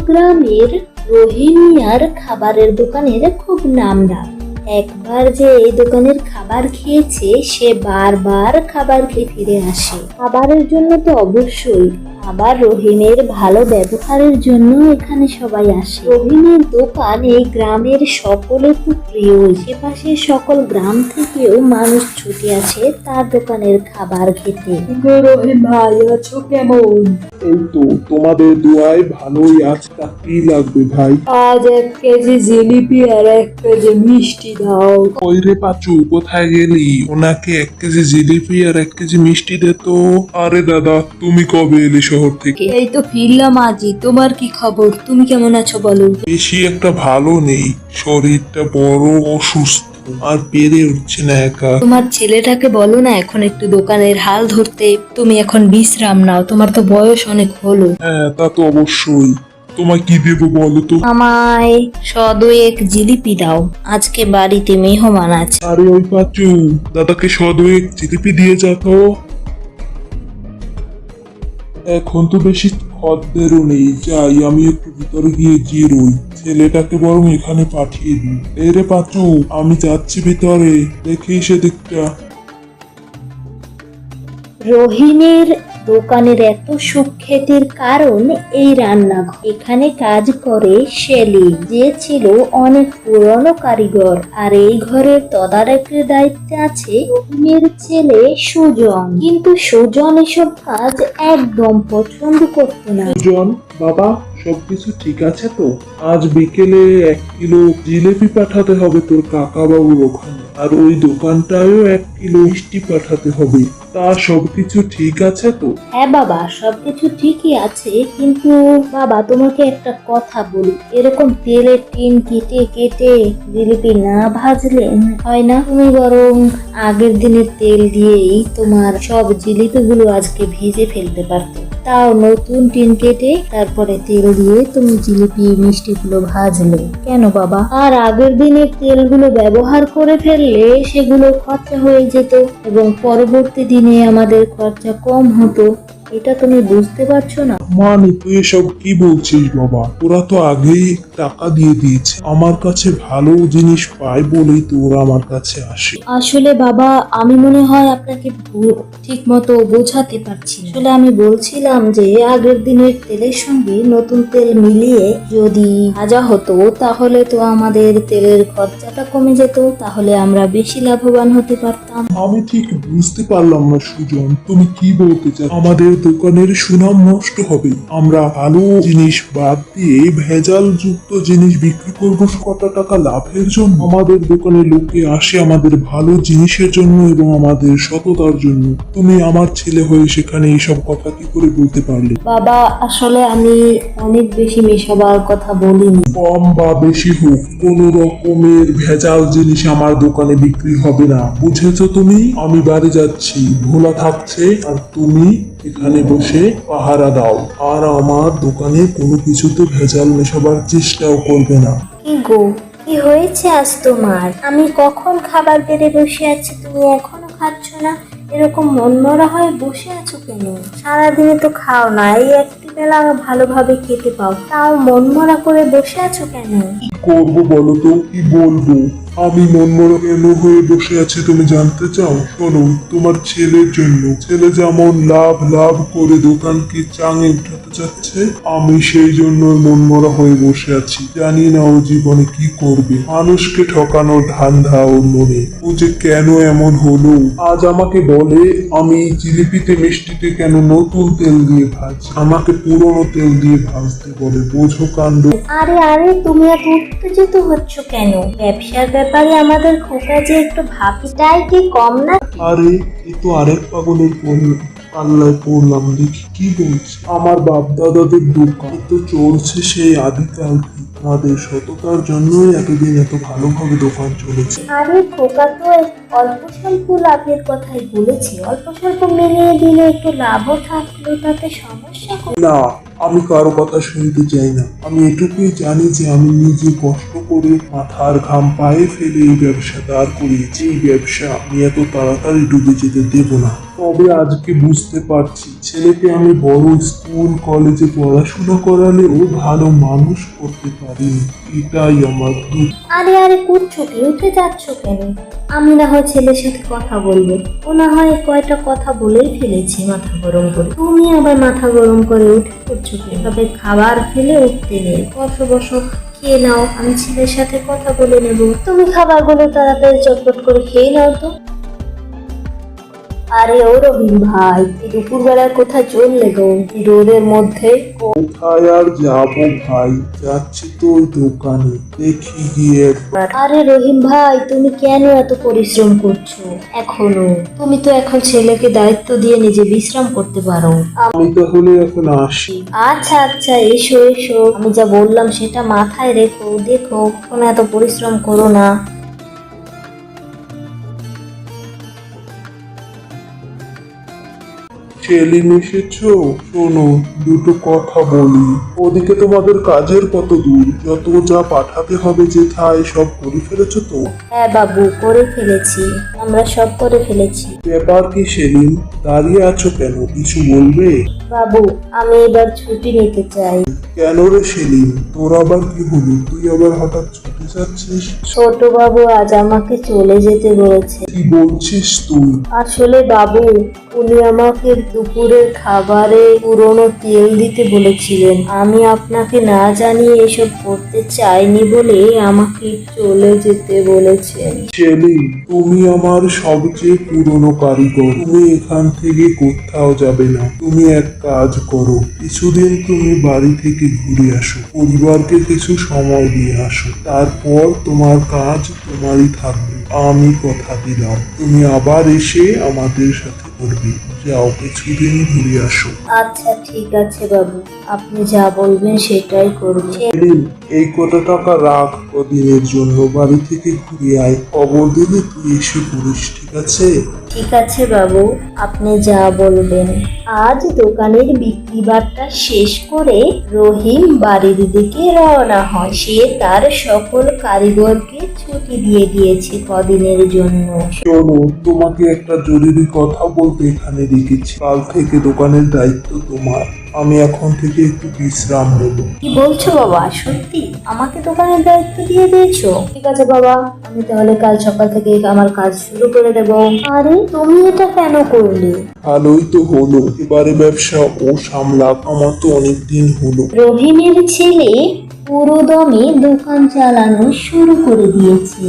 গ্রামের রহিম মিয়ার খাবারের দোকানের খুব নামডাক। একবার যে এই দোকানের খাবার খেয়েছে সে বারবার খাবার খেয়ে ফিরে আসে। খাবারের জন্য তো অবশ্যই, আবার রহিমের ভালো ব্যবহারের জন্য এখানে সবাই আসে। রহিমের দোকান এই গ্রামের সকলের খুব প্রিয়। আশেপাশের সকল গ্রাম থেকেও মানুষ ছুটে আসে তার দোকানের খাবার খেতে। রহিম ভাই আছো কেমন? এই তো তোমাদের দোয়ায় ভালোই আছে। তা কি লাগবে ভাই? আজ 1 কেজি জিলিপি আর 1 কেজি মিষ্টি দাও। ওই রে পাচু, কোথায় গেলি? ওনাকে 1 কেজি জিলিপি আর 1 কেজি মিষ্টি দে তো। আরে দাদা, তুমি কবে এলে শহর থেকে? এই তো ফিরলাম আজই। তোমার কি খবর? তুমি কেমন আছো বলো? বেশি একটা ভালো নেই, শরীরটা বড় অসুস্থ, আর পেরে উঠছে না একা। তোমার ছেলেটাকে বলো না এখন একটু দোকানের হাল ধরতে। তুমি এখন বিশ্রাম নাও, তোমার তো বয়স অনেক হলো। হ্যাঁ, তা তো অবশ্যই। তোমায় কি দেবো বলো তো? আমায় 100 জিলিপি দাও, আজকে বাড়িতে মেহমান আছে। আরে ওই পাচু, দাদাকে 100 জিলিপি দিয়ে যা তো। এখন তো বেশি খদ্দেরও নেই, যাই আমি একটু ভিতরে গিয়ে জিরোই। ছেলেটাকে বরং এখানে পাঠিয়ে দিই। এই রে পাচু, আমি যাচ্ছি ভিতরে, দেখি সেদিকটা। রহিমের দোকানের এত সুখ্যাতির কারণ এই রান্নাঘর। এখানে কাজ করে শেলি, যে ছিল অনেক পুরনো কারিগর। আর এই ঘরের তদারকির দায়িত্বে আছে রহিমের ছেলে সুজন। কিন্তু সুজন এসব কাজ একদম পছন্দ করতো না। জন, বাবা, সবকিছু ঠিক আছে তো? আজ বিকেলে 1 কিলো জিলেপি পাঠাতে হবে তোর কাকা বাবুর ওখানে, আর ওই দোকানটায়ও 1 কিলো মিষ্টি পাঠাতে হবে। তা সবকিছু ঠিক আছে তো? হ্যাঁ বাবা, সবকিছু ঠিকই আছে, কিন্তু বাবা তোমাকে একটা কথা বলি, এরকম তেলের টিন কেটে কেটে জিলিপি না ভাজলে হয় না। তুমি বরং আগের দিনের তেল দিয়েই তোমার সব জিলিপিগুলো আজকে ভেজে ফেলতে পারতে। তাও নতুন টিন কেটে তারপরে তেল দিয়ে তুমি জিলিপি মিষ্টিগুলো ভাজলে কেন বাবা? আর আগের দিনের তেলগুলো ব্যবহার করে ফেললে সেগুলো খরচা হয়ে যেত এবং পরবর্তী দিনে আমাদের খরচা কম হতো। এটা তুমি বুঝতে পারছো না? মানে তুই এসব কি বলছিস বাবা? ওরা তো আগেই টাকা দিয়ে দিয়েছে। আমার কাছে ভালো জিনিস পায় বলেই তো ওরা আমার কাছে আসে। আসলে বাবা, আমি মনে হয় আপনাকে ঠিক মতো বোঝাতে পারছি না। আসলে আমি বলছিলাম যে আগের দিনের তেলের সঙ্গে নতুন তেল মিলিয়ে যদি ভাজা হতো তাহলে তো আমাদের তেলের খরচাটা কমে যেত, তাহলে আমরা বেশি লাভবান হতে পারতাম। আমি ঠিক বুঝতে পারলাম না সুজন, তুমি কি বলতে চাও? আমাদের দোকানের সুনাম নষ্ট হবে? আমরা ভালো জিনিস বাদ দিয়ে ভেজাল যুক্ত জিনিস বিক্রি করবো কত টাকা লাভের জন্য? আমাদের দোকানে লোকে আসে আমাদের ভালো জিনিসের জন্য এবং আমাদের সততার জন্য। তুমি আমার ছেলে হয়ে সেখানে এইসব কথা কি করে বলতে পারলে? বাবা, আসলে আমি অনেক বেশি মেশাবার কথা বলিনি। কম বা বেশি হোক, কোন রকমের ভেজাল জিনিস আমার দোকানে বিক্রি হবে না, বুঝেছো তুমি? আমি বাড়ি যাচ্ছি, ভোলা থাকছে, আর তুমি এখানে বসে পাহারা দাও, আর আমার দোকানে কোনো কিছুতে ভেজাল মেশাবার চেষ্টাও করবে না। কি গো, কি হয়েছে আজ তোমার? আমি কখন খাবার বেড়ে বসে আছি, তুমি এখনো খাচ্ছ না? এরকম মনমরা হয়ে বসে আছো কেন? সারাদিনে তো খাও না, এই একটি বেলা ভালোভাবে খেতে পাও, তাও মনমরা করে বসে আছো কেন? কি করবো বলো তো, কি বলবো? আমি মনমরা কেন হয়ে বসে আছি তুমি জানতে চাও? শোনো, তোমার ছেলের জন্য। ছেলে যেমন লাভ লাভ করে দোকানকে চাঙে উঠাতে চাচ্ছে, আমি সেই জন্য মনমরা হয়ে বসে আছি। জানি না ও জীবনে কি করবে। মানুষকে ঠকানোর ধান্দা ওর মনে। ও যে কেন এমন হলো? আজ আমাকে বলে আমি জিলিপিতে মিষ্টিতে কেন নতুন তেল দিয়ে ভাজি, আমাকে পুরনো তেল দিয়ে ভাজতে বলে। বোঝো কাণ্ড। আরে আরে, তুমি এত উত্তেজিত হচ্ছ কেন? ব্যবসার ব্যাপারে আমাদের খোকা যে একটু ভাবিটাই কি কম না? আরে এ তো আরেক পাগলের পাল্লায় পড়লাম। দেখি কি বলছে। আমার বাপ দাদাদের দোকান তো চলছে সেই আদিকাল থেকে। আমাদের সততার জন্যই এতদিন এত ভালোভাবে দোকান চলেছে। আরে খোকা তো অল্প স্বল্প লাভের কথাই বলেছি, অল্প স্বল্প মিলিয়ে দিলে একটু লাভও থাকলো, তাতে সমস্যা না, আমি কারো কথা শুনতে চাই না। আমি এটুকুই জানি যে আমি নিজে কষ্ট করে মাথার ঘাম পায়ে ফেলে এই ব্যবসা দাঁড় করিয়েছি। এই ব্যবসা আমি এত তাড়াতাড়ি ডুবে যেতে দেব না। তবে আজকে বুঝতে পারছি ছেলেকে আমি বড় স্কুল কলেজে পড়াশোনা করালেও ভালো মানুষ করতে পারিনি। এটাই আমার দুঃখ। আরে আরে করছো কি, উঠে যাচ্ছ কেন? আমি না হয় ছেলের সাথে কথা বলবো, ও না হয় কয়টা কথা বলেই ফেলেছে মাথা গরম করে, তুমি আবার মাথা গরম করে উঠে পড়ছো কেন? তবে খাবার ফেলে উঠতে নেই, বসো বসো, খেয়ে নাও, আমি ছেলের সাথে কথা বলে নেব। তুমি খাবারগুলো তাড়াতাড়ি চটপট করে খেয়ে নাও তো। আরে ও রহিম ভাই, এই দুপুরবেলায় কোথায় চললে গো এই রোদের মধ্যে? কোথায় আর যাবো ভাই, যাচ্ছি তো ওই দোকানে, দেখি গিয়ে একবার। আরে রহিম ভাই, তুমি কেন এত পরিশ্রম করছো এখনো? তুমি তো এখন ছেলেকে দায়িত্ব দিয়ে নিজে বিশ্রাম করতে পারো। আমি তাহলে এখন আসি। আচ্ছা আচ্ছা, এসো এসো, আমি যা বললাম সেটা মাথায় রেখো। দেখো, কোনো এত পরিশ্রম করো না। সেলিম এসেছো? শোনো, দুটো কথা বলি। ওদিকে তোমাদের কাজের কত দূর? যত যা পাঠাতে হবে যেথায় সব করে ফেলেছো তো? হ্যাঁ বাবু, করে ফেলেছি, আমরা সব করে ফেলেছি। ব্যাপার কি সেলিম, দাঁড়িয়ে আছো কেন? কিছু বলবে? বাবু, আমি এবার ছুটি নিতে চাই। কেন রে সেলিম, তোর আবার কি হলো? তুই আবার হঠাৎ ছুটে যাচ্ছিস? ছোট বাবু আজ আমাকে চলে যেতে বলেছে। কি বলছিস তুই? আসলে বাবু, উনি আমাকে দুপুরের খাবারে পুরনো তেল দিতে বলেছিলেন। আমি আপনাকে না জানিয়ে এসব করতে চাইনি বলে আমাকে চলে যেতে বলেছেন। সেলিম, তুমি আমার সবচেয়ে পুরনো কারিগর। তুমি এখান থেকে কোথাও যাবে না। তুমি এক কাজ করো, কিছুদিন তুমি বাড়ি থেকে ঘুরে আসো, পরিবারকে কিছু সময় দিয়ে আসো। তারপর তোমার কাজ তোমারই থাকবে। আমি কথা দিলাম, তুমি আবার এসে আমাদের সাথে করবে। যাও, কিছুদিন ঘুরে আসো। আচ্ছা ঠিক আছে বাবু, আপনি যা বলবেন সেটাই করব। সেলিম, এই কত টাকা রাখ কদিনের জন্য, বাড়ি থেকে ঘুরে আয়। খবর দিলে তুই এসে পড়িস, ঠিক আছে? ঠিক আছে বাবু, আপনি যা বলবেন। আজ দোকানের বিক্রি বাট্টা শেষ করে রহিম বাড়ির দিকে রওনা হয়। সে তার সকল কারিগরকে ছুটি দিয়ে দিয়েছে কদিনের জন্য। শোনো, তোমাকে একটা জরুরি কথা বলতে এখানে রেখেছি। কাল থেকে দোকানের দায়িত্ব তোমার। আমি এখন থেকে একটু বিশ্রাম নেব। কি বলছো বাবা, সত্যি আমাকে দোকানের দায়িত্ব দিয়ে দিয়েছো? ঠিক আছে বাবা, আমি তাহলে কাল সকাল থেকে আমার কাজ শুরু করে দেব। আরে তুমি এটা কেন করলে? ভালোই তো হলো, এবারে ব্যবসা ও সামলাক, আমার তো অনেক দিন হলো। রহিমের ছেলে পুরো দমে দোকান চালানো শুরু করে দিয়েছে।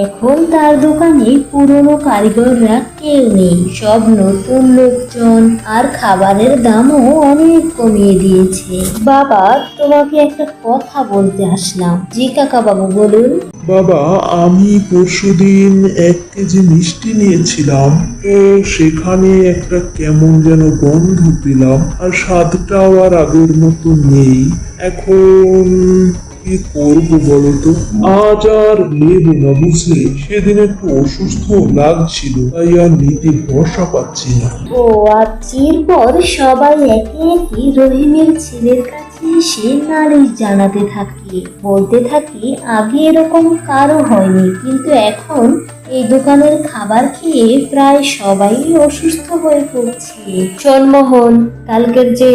এখন তার দোকানে পুরনো কারিগররা কেউ নেই, সব নতুন লোকজন, আর খাবারের দামও অনেক কমিয়ে দিয়েছে। বাবা, তোমাকে একটা কথা বলতে আসলাম। জি কাকা বাবু, বলুন। বাবা, আমি পরশুদিন 1 কেজি মিষ্টি নিয়েছিলাম, তো সেখানে একটা কেমন যেন গন্ধ পেলাম, আর স্বাদটাও আর আগের মতো নেই। এখন কি করবো বলো তো? আজ আর নেব না, বুঝলে? সেদিন একটু অসুস্থ লাগছিল, তাই আর নিতে ভরসা পাচ্ছি না। ও আচ্ছা, এরপর সবাই একে একে রহিমের ছেলের কাছে এসে নালিশ জানাতে থাকে, বলতে থাকে আগে এরকম কারো হয়নি, কিন্তু এখন এই দোকানের খাবার খেয়ে প্রায় সবাই অসুস্থ হয়ে পড়ছে। চন্মোহন, কালকের যে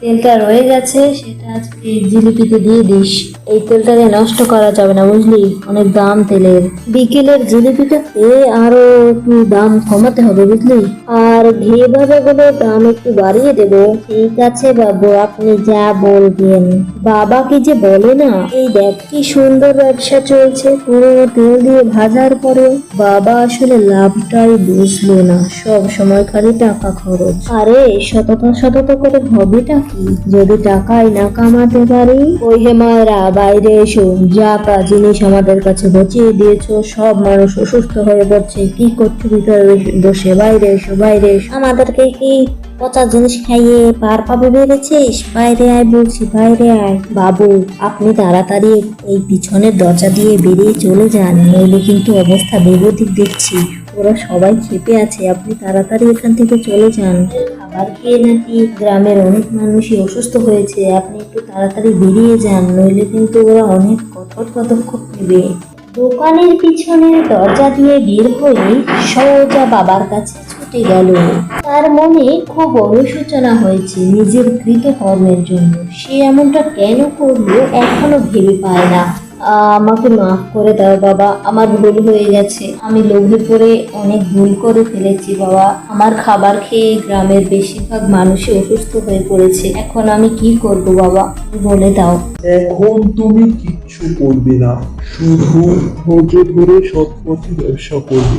তেলটা রয়ে গেছে সেটা আজকে জিলিপিতে দিয়ে দিস। এই তেলটাকে নষ্ট করা যাবে না, বুঝলি? অনেক দাম তেলের। বিকেলের জিলিপিটাতে আরো একটু দাম কমাতে হবে, বুঝলি? আর ঘি ভাজাগুলোর দাম একটু বাড়িয়ে দেবো। ঠিক আছে বাবু, আপনি যা বলবেন। বাবা কি যে বলে না, এই দেখ কি সুন্দর ব্যবসা চলছে পুরোনো তেল দিয়ে ভাজার পরে। বাবা আসলে লাভটাই বুঝলো না, সব সময় খালি টাকা খরচ। আরে সততা সততা করে হবেটা কি যদি টাকাই না কামাতে পারি? ওই হে মায়েরা, বাইরে এসো, যা তা জিনিস আমাদের কাছে বচিয়ে দিয়েছো, সব মানুষ অসুস্থ হয়ে পড়ছে। কি করছো ভিতরে বসে? বাইরে এসো, বাইরে এসো। আমাদেরকে কি পচা জিনিস খাইয়ে পার পাবে বেড়েছিস? বাইরে আয় বলছি, বাইরে আয়। বাবু, আপনি তাড়াতাড়ি এই পিছনের দরজা দিয়ে বেরিয়ে চলে যান, নইলে কিন্তু অবস্থা বেগতিক দেখছি। ওরা সবাই খেপে আছে, আপনি তাড়াতাড়ি এখান থেকে চলে যান। খাবার খেয়ে নাকি গ্রামের অনেক মানুষই অসুস্থ হয়েছে, আপনি একটু তাড়াতাড়ি বেরিয়ে যান, নইলে কিন্তু ওরা অনেক কঠোর পদক্ষেপ নেবে। দোকানের পিছনের দরজা দিয়ে বের হয়ে সোজা বাবার কাছে ছুটে গেল। তার মনে খুব অনুশোচনা হয়েছে নিজের কৃতকর্মের জন্য। সে এমনটা কেন করলো এখনো ভেবে পায় না। আমাকে মাফ করে দাও বাবা, আমার ভুল হয়ে গেছে। আমি লোভে পড়ে অনেক ভুল করে ফেলেছি বাবা। আমার খাবার খেয়ে গ্রামের বেশিরভাগ মানুষই অসুস্থ হয়ে পড়েছে। এখন আমি কি করব বাবা, বলে দাও। এখন তুমি কিচ্ছু করবে না, শুধু ধৈর্য ধরে সৎ পথে ব্যবসা করবে।